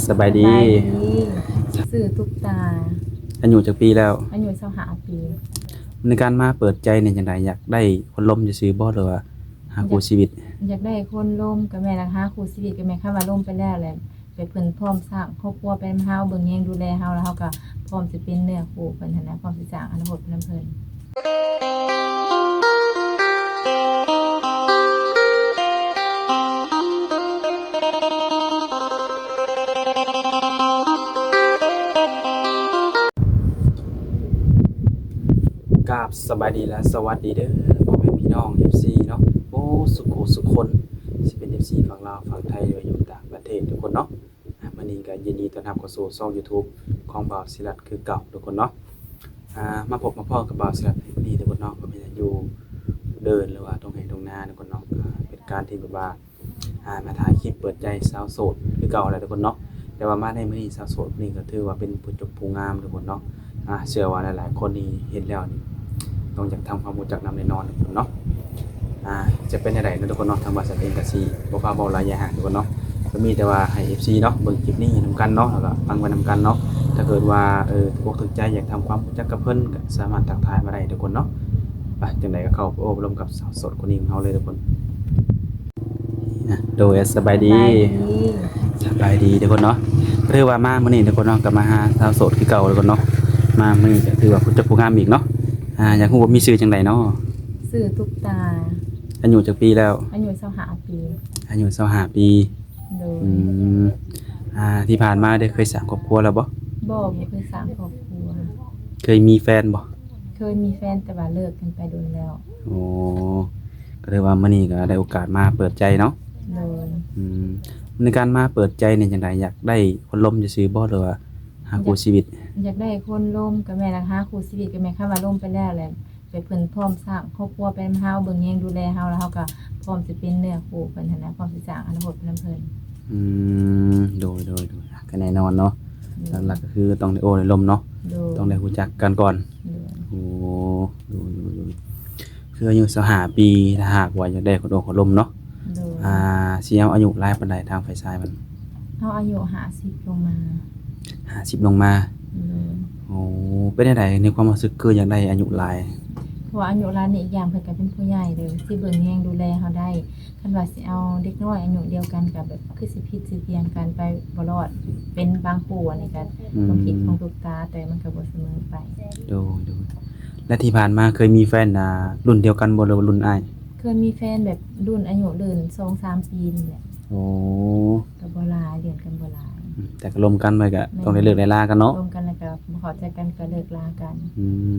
สบายดีสบายดีสื่อตุกตาอายุจักปีแล้วอายุ25 ปีในการมาเปิดใจเนี่ยจังไดอยากได้คนล้มซื่อๆบ่หรือว่าหาอยากคู่ชีวิตอยากได้คนร่มกับแม่ล่ะคะครูชีวิตกับแม่คำว่าร่มไปแล้วแหละไปเพิ่นพร้อมสร้างครอบครัวเป็นเฮาเบิ่งแยงดูแลเฮาแล้วเฮาก็พร้อมสิเป็นเนื้อคู่เพิ่นหั้นนะพร้อมสิสร้างอนาคตเพิ่นนำเพิ่นกราบสบายดีและสวัสดีเด้อพ่อแม่พี่น้อง FC เนาะโอ้สุขสุขคนสิเป็น FC ฝั่งลาวฝั่งไทยหรือว่าอยู่ต่างประเทศทุกคนเนาะมื้อนี้ก็ยินดีต้อนรับเข้าสู่ช่อง YouTube ของบ่าวศิรัตน์คือเก่าทุกคนเนาะมาพบมาพ้อกับบ่าวศิรัตน์มื้อนี้ทุกคนเนาะก็มีอยู่เดินหรือว่าตรงไหนตรงนาทุกคนเนาะเป็นการที่แบบว่ามาถ่ายคลิปเปิดใจสาวโสดคือเก่าแหละทุกคนเนาะแต่ว่ามาในมื้อนี้สาวโสดนี่ก็ถือว่าเป็นผู้จบผู้งามทุกคนเนาะเชื่อว่าหลายๆคนนี่เห็นแล้วนี่ต้องอยากทำความรู้จักนำแน่นอนทุกคนเนาะจะเป็นจังได๋นะทุกคนเนาะทางบริษัทเองก็สิบ่พาเว้าหลายอย่างทุกคนเนาะก็มีแต่ว่าให้ FC เนาะเบิ่งคลิปนี้นำกันเนาะแล้วก็ฟังไปนำกันเนาะถ้าเกิดว่าถูกอกถูกใจอยากทำความรู้จักกับเพิ่นก็สามารถทักทายมาได้ทุกคนเนาะไปจังได๋ก็เข้าไปอบรมกับสาวโสดคนนี้ของเราเลยทุกคนโดยสบายดี สบายดีทุกคนเนาะก็ถือว่ามามื้อนี้ทุกคนเนาะก็มาหาสาวโสดคือเก่าทุกคนเนาะมามื้อนี้ก็ถือว่าผู้เจ้าผู้งามอีกเนาะอยากฮู้ว่ามีชื่อจังไดเนาะสื่อตุกตาอายุจักปีแล้วอายุ25 ปีอายุ25ปีโดยอืมที่ผ่านมาได้เคยสร้างครอบครัวแล้วบ่บ่เคยสร้างครอบครัวเคยมีแฟนบ่เคยมีแฟนแต่ว่าเลิกกันไปโดนแล้วโอ้ก็ถือว่ามื้อนี้ก็ได้โอกาสมาเปิดใจเนาะโดยอืมในการมาเปิดใจเนี่ยจังไดอยากได้คนล้มซื่อๆบ่หรือว่าหาคู่ชีวิตอยากได้คนร่มกับแม่ล่ะคะครูชีวิตกับแม่คำว่าร่มไปแล้วแหละไปเพิ่นพร้อมสร้างครอบครัวเป็นเฮาเบิ่งแยงดูแลเฮาแล้วเฮาก็พร้อมสิเป็นเนื้อคู่เพิ่นหั้นนะพร้อมสิสร้างอนาคตเพิ่นนำเพิ่นอืโดยก็แน่นอนเนาะหลักๆก็คือต้องได้โอ้ได้ล้มเนาะต้องได้รู้จักกันก่อนโอ้ดูคืออายุ25ปีถ้าหากว่าอยากได้คนโอ้คนล้มเนาะสิเอาอายุหลายปานใดทางฝ่ายชายมันเฮาอายุ50ลงมา50ลงมาโอ้เป็นจังไดในความรู้สึกคืออยากได้อายุหลายเพราะว่าอายุหลายนี่อีกอย่างเพิ่นก็เป็นผู้ใหญ่เด้อสิเบิ่งแยงดูแลเฮาได้คันว่าสิเอาเด็กน้อยอายุเดียวกันก็แบบคือสิผิดสิเถียงกันไปบ่รอดเป็นบางคู่อันนี้ก็ความคิดของทุกตาแต่มันก็บ่เสมอไปโดและที่ผ่านมาเคยมีแฟนรุ่นเดียวกันบ่หรือว่ารุ่นอ้ายเคยมีแฟนแบบรุ่นอายุรุ่น2-3 ปีนี่แหละโอ้ก็บ่หลายเดือนกันบ่หลายแต่ก็ล้มกันไว้ก็ต้องได้เลิกได้ลากันเนาะร่วมกันแล้วก็บ่เข้าใจกันก็เลิกลากัน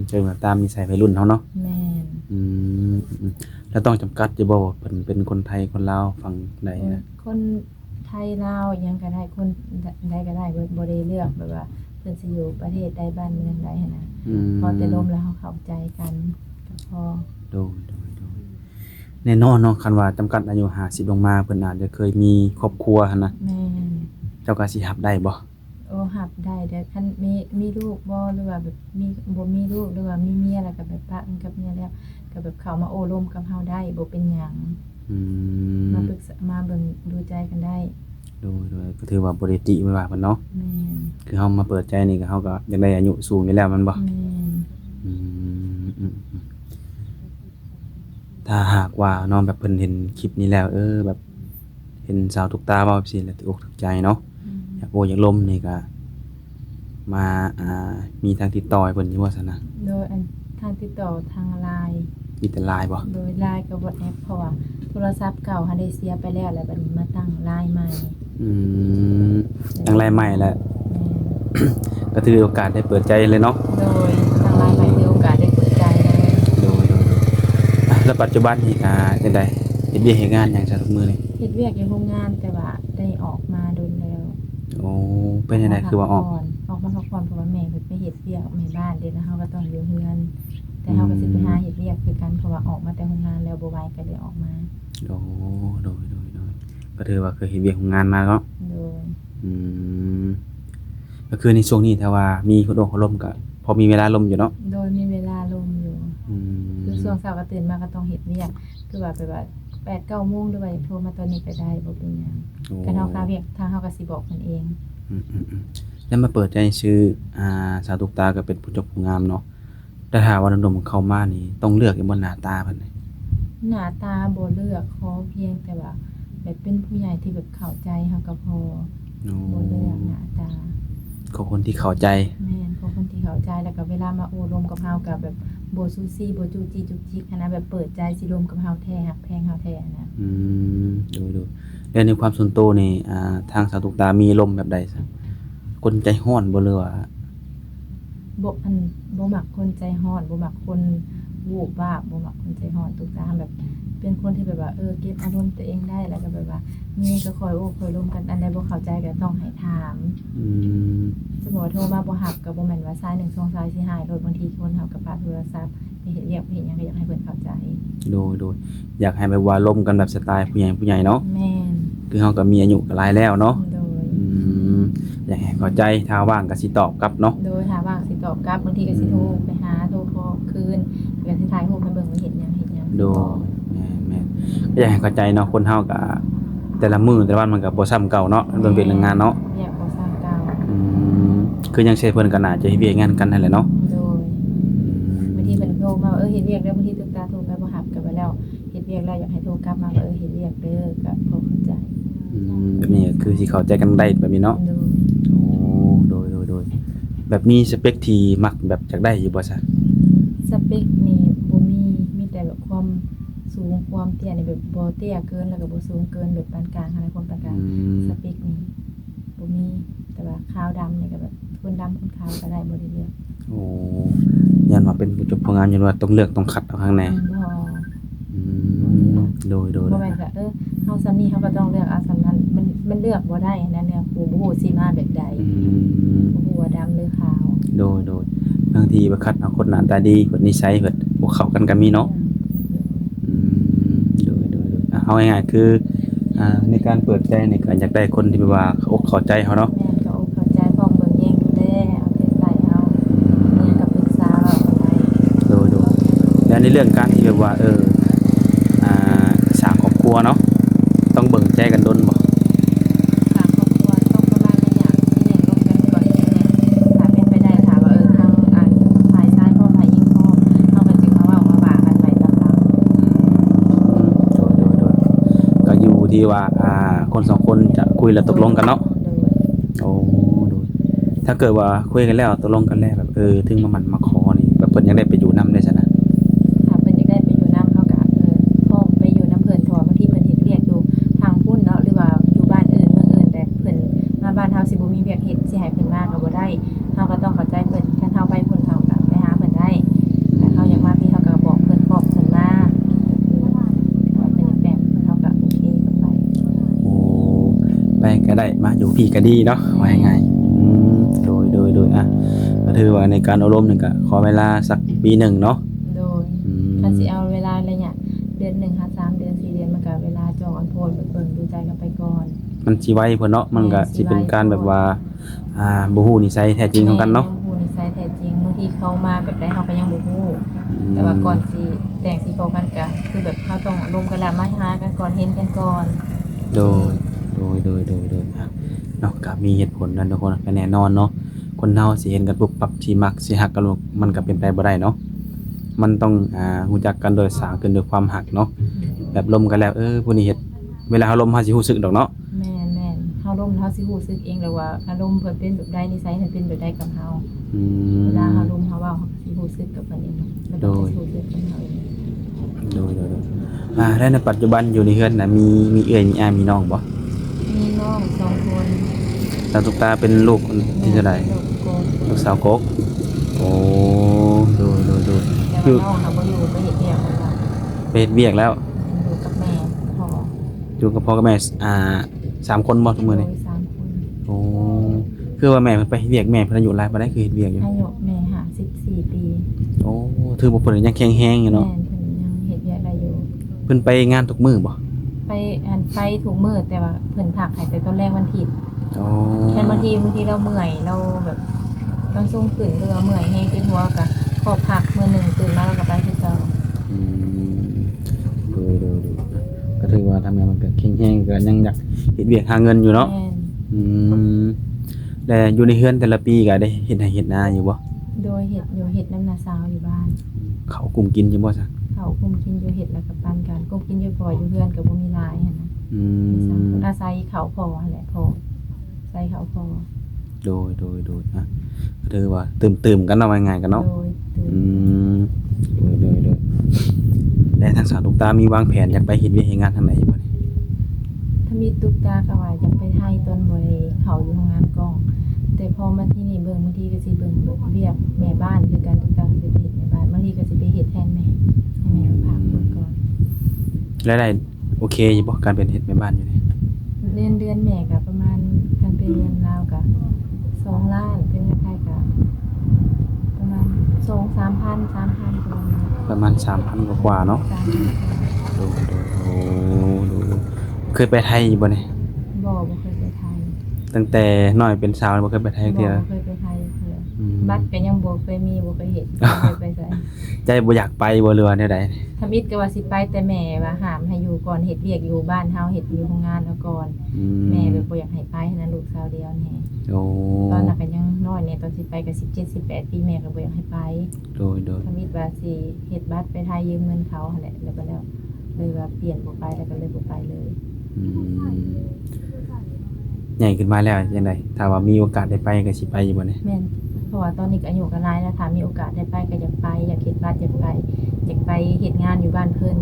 เชิงว่าตามนิสัยวัยรุ่นเฮาเนาะแม่นแล้วต้องจำกัดอยู่บ่ว่าเพิ่นเป็นคนไทยคนลาวฝั่งใดคนไทยลาวอิหยังก็ได้คนใดก็ได้บ่ได้เลือกแบบว่าเพิ่นสิอยู่ประเทศใดบ้านเมืองใดหันน่ะพอแต่ร่วมแล้วเฮาเข้าใจกันก็พอโดแน่นอนเนาะคันว่าจำกัดอายุ50ลงมาเพิ่นอาจจะเคยมีครอบครัวหั่นนะแม่นเจ้าก็สิรับได้บ่โอ้รับได้แต่คันมีลูกบ่หรือว่าแบบบ่มีลูกหรือว่ามีเมียแล้วก็แบบปะกันกับเมียแล้วก็แบบเข้ามาโอ้ร่วมกับเฮาได้บ่เป็นหยังมาปรึกษามาเบิ่งดูใจกันได้โดก็ถือว่าบ่ได้ติไว้ว่าเพิ่นเนาะแม่นคือเฮามาเปิดใจนี่ก็เฮาก็อยากได้อายุสูงอยู่แล้วแม่นบ่แม่นอืมถ้าหากว่าน้องแบบเพิ่นเห็นคลิปนี้แล้วแบบเห็นสาวทุกตาเว้าจังซี่แล้วถูกอกถูกใจเนาะอยากโอ้อยากล้มนี่ก็มามีทางติดต่อให้เพิ่นอยู่ว่าซั่นนะโดยทางติดต่อทาง LINE มีแต่ LINE บ่โดย LINE กับ WhatsApp เพราะว่าโทรศัพท์เก่าหันได้เสียไปแล้วแล้วบัดนี้มาตั้ง LINE ใหม่ตั้ง LINE ใหม่แล้วก็ถือโอกาสได้เปิดใจเลยเนาะโดยตั้ง LINE ใหม่ถือโอกาสได้เปิดใจเลยแล้วปัจจุบันนี่จังได๋เฮ็ดเวียกเฮ็ดงานหยังซะทุกมื้อนี่เฮ็ดเวียกอยู่โรงงานแต่ว่าได้ออกมาโดนแล้วโอ้เป็นจังได๋คือว่าออกมาพักผ่อนเพราะว่าแม่เพิ่นไปเฮ็ดเวียกแม่บ้านเด้แล้วเฮาก็ต้องอยู่เรือนแต่เฮาก็สิไปหาเฮ็ดเวียกคือกันเพราะว่าออกมาแต่โรงงานแล้วบ่ไหวก็เลยออกมาโอ้โดยก็ถือว่าเคยเฮ็ดเวียกของงานมาเนาะโดยก็คือในช่วงนี้ถ้าว่ามีคนโอ้คนล้มก็พอมีเวลาล้มอยู่เนาะโดยมีเวลาลมอยู่คือช่วงเช้าก็ตื่นมาก็ต้องเฮ็ดเวียกคือว่าไปว่า 8-9 โมงหรือว่าโทรมาตอนนี้ก็ได้บ่เป็นหยังคันเฮาคาเวียกทางเฮาก็สิบอกเพิ่นเอง แล้วมาเปิดใจชื่อสาวตุกตาก็เป็นผู้จบผู้งามเนาะแต่ถ้าว่าหนุ่มๆเข้ามานี่ต้องเลือกอยู่บนหน้าตาเพิ่นนี่ หน้าตาบ่เลือกขอเพียงแต่ว่าแบบเป็นผู้ใหญ่ที่แบบเข้าใจเฮาก็พอ โอ้ บ่เลือกหน้าตา ขอคนที่เข้าใจ แม่นขอคนที่เข้าใจแล้วก็เวลามาโอ้ร่วมกับเฮาก็แบบบ่ซูซี่บ่จู้จี้จุกจิกหั้นนะแบบเปิดใจสิร่วมกับเฮาแท้ฮักแพงเฮาแท้นะ ดูแล้วในความส่วนตัวนี่ทางสาวตุกตามีลมแบบใดซะคนใจร้อนบ่หรือว่า บ่มักคนใจร้อนบ่มักคนวูบวาบบ่มักคนใจร้อนตุกตาแบบเป็นคนที่แบบว่าเก็บอารมณ์ตัวเองได้แล้วก็แบบว่ามีก็คอยโอ้คอยร่วมกันอันใดบ่เข้าใจก็ต้องให้ถาม อืม สมมุติว่าโทรมาบ่รับก็บ่แม่นว่าสาย1 2สายสิหายโดยบางทีคนเฮาก็ปาโทรศัพท์ไปเฮ็ดเรียกไปเฮ็ดหยังก็อยากให้เพิ่นเข้าใจ โดยอยากให้แบบว่าลมกันแบบสไตล์ผู้ใหญ่เนาะ แม่น คือเฮาก็มีอายุก็หลายแล้วเนาะ โดย อยากให้เข้าใจถ้าว่างก็สิตอบกลับเนาะ โดยถ้าว่างสิตอบกลับบางทีก็สิโทรไปหาโทรขอคืนก็สิถ่ายรูปให้เบิ่งว่าเฮ็ดหยัง โดยแม่นก็อยากให้เข้าใจเนาะคนเฮาก็แต่ละมื้อแต่ละวันมันก็บ่ซ้ำเก่าเนาะมันเป็นเรื่องงานเนาะ อยากบ่ซ้ำเก่า คือยังเช่เพิ่นก็น่าจะเฮ็ดเวียกงานกันนั่นแหละเนาะ โดยบางทีเพิ่นโทรมาว่าเฮ็ดเวียกแล้วบางทีตึกตาโทรไปบ่รับก็ไปแล้วเฮ็ดเวียกแล้วอยากให้โทรกลับมาว่าเฮ็ดเวียกเด้อก็พอเข้าใจ แบบนี้ก็คือสิเข้าใจกันได้แบบนี้เนาะ โดย โอ้โดยแบบมีสเปคที่มักแบบอยากได้อยู่บ่ซะ สเปคนี่บ่มีแต่แบบความสูงความเตี้ยนี่แบบบ่เตี้ยเกินแล้วก็บ่สูงเกินแบบปานกลางอะไรความปานกลางสเปคนี่บ่มีแต่ว่าขาวดำนี่ก็แบบคนดำคนขาวก็ได้บ่ได้เลือก โอ้ยันว่าเป็นผู้จบผู้งามยันว่าต้องเลือกต้องคัดเอาข้างใน บ่ โดย บ่แม่นก็เฮาซำนี้เฮาก็ต้องเลือกเอาซำนั้นมันเลือกบ่ได้นะเนี่ยครูบ่ฮู้สิมาแบบใดบ่ฮู้ว่าดำหรือขาว โดยบางทีไปคัดเอาคนหน้าตาดีคนนิสัยเพิ่นบ่เข้ากันก็มีเนาะโดยเอาง่ายๆคือในการเปิดใจนี่ก็อยากได้คนที่แบบว่าเขาอกเข้าใจเฮาเนาะ แม่นก็อกเข้าใจพร้อมเบิ่งแยงดูแลเอาใจใส่เอาเนี่ยก็ปรึกษาเราได้ โดยแล้วในเรื่องการที่แบบว่าสร้างครอบครัวเนาะต้องเบิ่งใจกันดนบ่ ทางครอบครัวต้องประมาณระยะที่เรียนร่วมกันก่อนที่จะถ้าเป็นไปได้ถ้าว่าทางฝ่ายชายพ่อฝ่ายหญิงพ่อเฮาก็จึงมาเว้ามาว่ากันไว้ต่าง โดยก็อยู่ที่ว่าคนสองคนจะคุยแล้วตกลงกันเนาะ ๆโดย โอ้โดยถ้าเกิดว่าคุยกันแล้วตกลงกันแล้วแบบถึงมาขอนี่แบบเพิ่นยังได้ไปอยู่นำได้ซะนะ ถ้าเพิ่นอยากได้ไปอยู่นำเฮาก็พ่อไปอยู่นำเพิ่นเพราะว่าบางทีเพิ่นเฮ็ดเวียกอยู่ทางพุ่นเนาะหรือว่าอยู่บ้านอื่นเมืองอื่นแต่เพิ่นมาบ้านเฮาสิบ่มีเวียกเฮ็ดสิให้เพิ่นมาก็บ่ได้เฮาก็ต้องเข้าใจเพิ่นคันเฮาไปพุ่นเฮาก็ไปหาเพิ่นได้แต่เฮาอยากมาพี่เฮาก็บอกเพิ่นบอกเพิ่นมาว่าเพิ่นอยากแบบเฮาก็โอเคก็ไป โอ้ไปก็ได้มาอยู่พี่ก็ดีเนาะว่ายังไงโดยก็ถือว่าในการอบรมนี่ก็ขอเวลาสักปีหนึ่งเนาะ โดยถ้าสิเอาเวลาอะไรเนี่ยเดือน1หา3เดือน4เดือนมันก็เวลาจองอันโพดเบิ่งดูใจกันไปก่อน มันสิไวเพิ่นเนาะมันก็สิเป็นการแบบว่าบ่ฮู้นิสัยแท้จริงของกันเนาะ แม่บ่ฮู้นิสัยแท้จริงบางทีเขามาแบบใดเฮาก็ยังบ่ฮู้แต่ว่าก่อนสิแต่งสิเข้ากันก็คือแบบเฮาต้องร่วมกันแล้วมาหากันก่อนเห็นกันก่อน โดยเนาะก็มีเหตุผลนั่นทุกคนก็แน่นอนเนาะคนเฮาสิเห็นกันปุ๊บปั๊บสิมักสิฮักกันมันก็เป็นไปบ่ได้เนาะมันต้องรู้จักกันโดยสร้างขึ้นด้วยความฮักเนาะแบบลมกันแล้วผู้นี้เฮ็ดเวลาเฮาลมเฮาสิรู้สึกดอกเนาะ แม่นเฮาร่วมเฮาสิรู้สึกเองแล้วว่าอารมณ์เพิ่นเป็นแบบใดนิสัยเพิ่นเป็นแบบใดกับเฮาเวลาเฮาร่วมเฮาเว้าเฮาก็สิรู้สึกกับเพิ่นเองเนาะแล้วก็สิรู้สึกกับเฮาเอง โดยแล้วในปัจจุบันอยู่ในเฮือนน่ะมีเอื้อยมีอามีน้องบ่ มีน้อง2คน ตาตุกตาเป็นลูกคนที่เท่าไหร่ ลูกโกน ลูกสาวกกโอ้โดย แต่ว่าน้องเขาบ่อยู่ไปเฮ็ดเวียกแล้ว ไปเฮ็ดเวียกแล้ว อยู่กับแม่พ่อ อยู่กับพ่อกับแม่3คนบ่ทุกมื้อนี้ โดย3คน โอ้คือว่าแม่เพิ่นไปเฮ็ดเวียกแม่เพิ่นอายุหลายบ่ได้คือเฮ็ดเวียกอยู่ อายุแม่54ปี โอ้ถือว่าเพิ่นยังแข็งแรงอยู่เนาะ แม่เพิ่นยังเฮ็ดเวียกได้อยู่ เพิ่นไปงานทุกมื้อบ่ ไปถูกมื้อแต่ว่าเพิ่นพักให้แต่ตอนแรกวันอาทิตย์ โอ้ แค่บางทีเราเมื่อยเราแบบต้องสูงขึ้นหรือว่าเมื่อยแฮงเป็นหัวก็ขอพักมื้อหนึงตื่นมาแล้วก็ไปคือเก่า อืมโดยก็ถือว่าทำงานมันก็แข็งแรงก็ยังอยากเฮ็ดเวียกหาเงินอยู่เนาะ แม่น อืม แต่อยู่ในเฮือนแต่ละปีก็ได้เฮ็ดให้เฮ็ดนาอยู่บ่ โดยเห็ดอยู่เห็ดน้ำนาซาวอยู่บ้าน เขากลุ่มกินอยู่บ่ซะ เขาคุมกินอยู่เห็ดแล้วก็ปันกันกุมกินอยู่พออยู่เพื่อนกับบ่มีหลายหั่นนะ อื มีสาม ม คนอาศัยเขาพอหั่นแหละพอใส่เขาพอ โดยนะก็ถือว่าตื่มๆกันเนาะว่าง่ายกันเนาะ โดยตื่ อื น มโดยและทางสาวตุกตามีวางแผนอยากไปเฮ็ดเวียกเฮ็ดงานทางไหนบ่นี่ ถ้ามีตุ๊กตาก็ว่าจะไปไทยตอนบ่ได้เขาอยู่โรงงานกอง แต่พอมาที่นี่เบิ่งบางทีก็สิเบิ่งเวียกแม่บ้านคือการตุ๊กตาก็สิไปเฮ็ดแม่บ้านบางทีก็สิไปเฮ็ดแทนแม่ให้แม่มาพักเบิ่งก่อน รายได้โอเคอยู่บ่การเป็นเฮ็ดแม่บ้านอยู่นี่ เดือนแม่ก็ประมาณการเป็นเงินลาวก็2ล้านเป็นเงินไทยก็ประมาณ2-3,000 3,000ประมาณนี้ ประมาณ 3,000 กว่าๆเนาะ 3,000 โดยโอ้ดูเคยไปไทยอยู่บ่นี่ บ่เคยไปไทย ตั้งแต่น้อยเป็นสาวบ่เคยไปไทย บ่ เทื่อ เคยไปไทยเทื่อ อืม บัตรก็ยังบ่เคยมีบ่เคยเฮ็ดบ่เคยไปไส ใจบ่อยากไปบ่เรือแนวใด ทำอิฐก็ว่าสิไปแต่แม่ว่าห้ามให้อยู่ก่อนเฮ็ดเวียกอยู่บ้านเฮาเฮ็ดอยู่โรงงานเอาก่อน อื แม่แบบบ่อยากให้ไปหั้นนะลูกสาวเดียวแน่ โอ้ ตอนนั้นก็ยังน้อยเนี่ยตอนสิไปก็17-18ปีแม่ก็บ่อยากให้ไป โดย ทำอิฐว่าสิเฮ็ดบัตรไปไทยยืมเงินเขาหั่นแหละแล้วก็แล้วเลยว่าเปลี่ยนบ่ไปแล้วก็เลยบ่ไปเลย อืมใหญ่ขึ้นมาแล้วจังไดถ้าว่ามีโอกาสได้ไปก็สิไปอยู่บ่นี่ แม่นเพราะว่าตอนนี้ก็อายุก็หลายแล้วถ้ามีโอกาสได้ไปก็อยากไปอยากเฮ็ดบัตรอยากไปเฮ็ดงานอยู่บ้านเพิ่น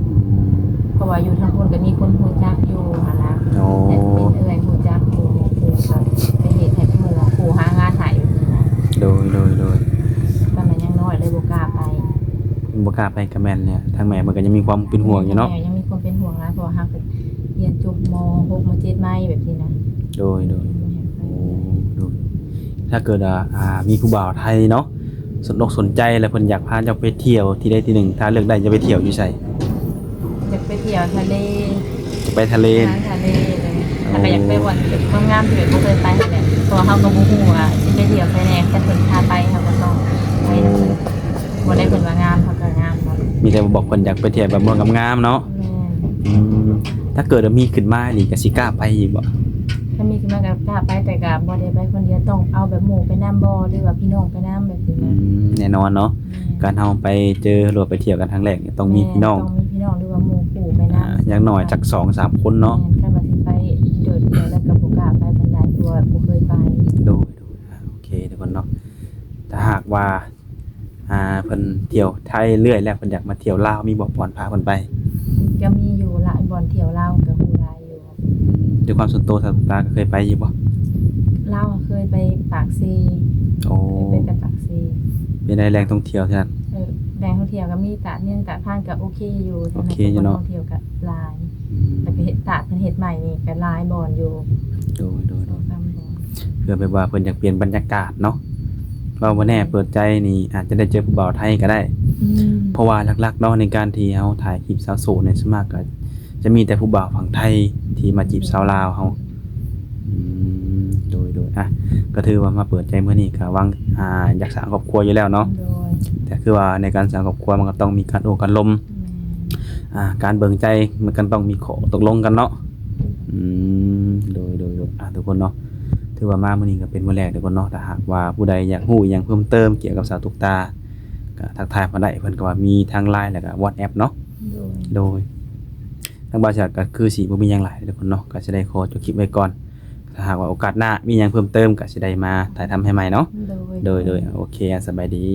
อืม เพราะว่าอยู่ทางคนก็มีคนรู้จักอยู่หั่นล่ะ โอ้ แต่เป็นเอื้อยรู้จักอยู่คือก็ไปเฮ็ดให้หมู่ผู้หางานให้นะ โดย ตอนนั้นยังน้อยเลยบ่กล้าไป บ่กล้าไปกับแม่นเนี่ยทางแม่มันก็ยังมีความเป็นห่วงอยู่เนาะ แม่ยังมีคนเป็นห่วงหลายเพราะว่าเฮาก็เรียนจบม .6 ม .7 ใหม่แบบนี้นะ โดยโอ้ดูถ้าเกิดมีผู้บ่าวไทยเนาะสนอกสนใจแล้วเพิ่นอยากพาเจ้าไปเที่ยวที่ใดที่หนึ่งถ้าเลือกได้จะไปเที่ยวอยู่ไส อยากไปเที่ยวทะเล จะไปทะเล ทางทะเลเลยแล้วก็อยากไปบ่อนจุดงามๆที่แบบบ่เคยไปนั่นแหละเพราะว่าเฮาก็บ่ฮู้ว่าสิไปเที่ยวไสแน่แต่เพิ่นพาไปเฮาก็ต้องไปบ่ได้เพิ่นว่างามเฮาก็งามหมด มีแต่บอกเพิ่นอยากไปเที่ยวแบบเมืองงามๆเนาะ แม่น อืมถ้าเกิดว่ามีขึ้นมานี่ก็สิกล้าไปอีกบ่ ถ้ามีขึ้นมาก็กล้าไปแต่ก็บ่ได้ไปคนเดียวต้องเอาแบบหมู่ไปนำบ่หรือว่าพี่น้องไปนำแบบนี้ อื นะ มแน่นอนเนาะการเฮาไปเจอหรือว่าไปเที่ยวกันครั้งแรกเนี่ยต้องมีพี่น้อง ต้องมีพี่น้องหรือว่าหมู่ปู่ไปนำ อย่างน้อยจัก 2-3 คนเนาะ คันว่าสิไปโดดเดี่ยวแล้วก็บ่กล้าไปปานใดตัวบ่เคยไป โดยโอเคทุกคนเนาะถ้าหากว่าเพิ่นเที่ยวไทยเรื่อยแล้วเพิ่นอยากมาเที่ยวลาวมีบ่พรพาเพิ่นไป ก็มีอยู่หลายบ่อนเที่ยวลาวก็ฮู้หลายอยู่ ด้วยความส่วนตัวสาวตาก็เคยไปอยู่บ่ ลาวเคยไปปากซี โอ้ เคยไปแต่ปากซี เป็นได้แรงท่องเที่ยวที่นั่น แหล่งท่องเที่ยวก็มีตาดเนียนตาดพานก็โอเคอยู่ โอเคอยู่เนาะ ท่องเที่ยวก็หลาย อืม แต่ก็เฮ็ดตาดเพิ่นเฮ็ดใหม่นี่ก็หลายบ่อนอยู่ โดย 2-3บ่อน เพื่อไปว่าเพิ่นอยากเปลี่ยนบรรยากาศเนาะว่าบ่แน่เปิดใจนี่อาจจะได้เจอผู้บ่าวไทยก็ได้ เพราะว่าหลักๆเนาะในการที่เฮาถ่ายคลิปสาวโสดเนี่ยส่วนมากก็จะมีแต่ผู้บ่าวฝั่งไทยที่มาจีบสาวลาวเฮาอืมโดยก็ถือว่ามาเปิดใจมื้อนี้ก็หวังอยากสร้างครอบครัวอยู่แล้วเนาะ โดย แต่คือว่าในการสร้างครอบครัวมันก็ต้องมีการโอ้การล้มการเบิ่งใจมันก็ต้องมีข้อตกลงกันเนาะอืมโดยทุกคนเนาะถือว่ามามื้อนี้ก็เป็นมื้อแรกทุกคนเนาะถ้าหากว่าผู้ใดอยากรู้อิหยังเพิ่มเติมเกี่ยวกับสาวตุกตาก็ทักทายมาได้เพิ่นก็ว่ามีทาง LINE แล้วก็ WhatsApp เนาะ โดย ทางบริษัทก็คือสิบ่มีหยังหลายทุกคนเนาะก็สิได้ขอจบคลิปไว้ก่อนถ้าหากว่าโอกาสหน้ามีหยังเพิ่มเติมก็สิได้มาถ่ายทำให้ใหม่เนาะ โดย โดยโอเคสบายดี